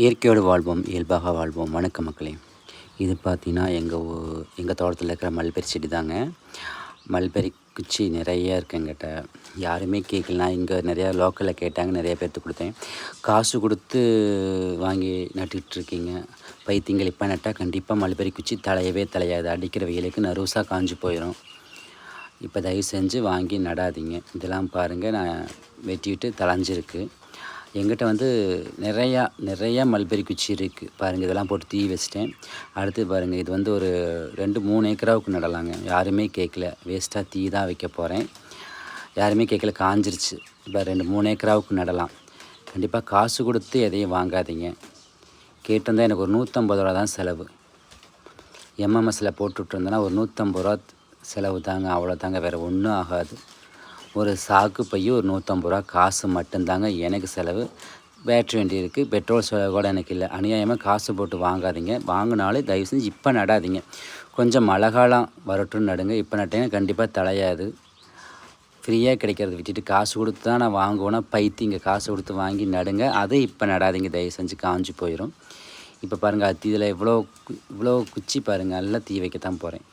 இயற்கையோடு வாழ்வோம், இயல்பாக வாழ்வோம். வணக்கம் மக்களே! இது பார்த்தீங்கன்னா, எங்கள் தோட்டத்தில் இருக்கிற மல்பெரி செடி தாங்க. மல்பெரி குச்சி நிறைய இருக்குது எங்கிட்ட. யாருமே கேட்கல. நான் இங்கே நிறையா லோக்கலில் கேட்டாங்க, நிறைய பேர்த்துக்கு கொடுத்தேன். காசு கொடுத்து வாங்கி நட்டுட்ருக்கீங்க. பைத்தியங்கள் இப்போ நட்டால் கண்டிப்பாக மல்பெரி குச்சி தலையவே தலையாது. அடிக்கிற வெயிலுக்கு நறுசாக காஞ்சு போயிடும். இப்போ தயவு செஞ்சு வாங்கி நடாதீங்க. இதெல்லாம் பாருங்கள், நான் வெட்டிவிட்டு தழைஞ்சிருக்கு. எங்கிட்ட வந்து நிறையா மல்பெரி குச்சி இருக்குது பாருங்கள். இதெல்லாம் போட்டு தீ வச்சிட்டேன். அடுத்து பாருங்கள், இது வந்து ஒரு 2-3 ஏக்கராவுக்கு நடலாங்க. யாருமே கேட்கல. வேஸ்ட்டாக தீ தான் வைக்க போகிறேன். யாருமே கேட்கல, காஞ்சிருச்சு. இப்போ 2-3 ஏக்கராவுக்கு நடலாம். கண்டிப்பாக காசு கொடுத்து எதையும் வாங்காதீங்க. கேட்டிருந்தா எனக்கு ஒரு 150 ரூபா தான் செலவு. எம்எம்எஸில் போட்டுட்ருந்தேன்னா ஒரு 150 ரூபா செலவு தாங்க, அவ்வளோ தாங்க, வேறு ஒன்றும் ஆகாது. ஒரு சாக்கு பை ஒரு 150 ரூபா காசு மட்டும்தாங்க எனக்கு செலவு. பேட்ரி வண்டி இருக்குது, பெட்ரோல் செலவு கூட எனக்கு இல்லை. அநியாயமாக காசு போட்டு வாங்காதீங்க. வாங்கினாலே தயவு செஞ்சு இப்போ நடாதீங்க. கொஞ்சம் மழை காலம் வரட்டும்னு நடுங்க. இப்போ நட்டிங்கன்னா கண்டிப்பாக தலையாது. ஃப்ரீயாக கிடைக்கிறத விட்டுட்டு காசு கொடுத்து தான் நான் வாங்குவேன்னா பைத்தியங்க. காசு கொடுத்து வாங்கி நடுங்க. அதை இப்போ நடாதீங்க, தயவு செஞ்சு காஞ்சி போயிடும். இப்போ பாருங்கள், இதில் இவ்வளோ குச்சி பாருங்கள். நல்லா தீ வைக்கத்தான் போகிறேன்.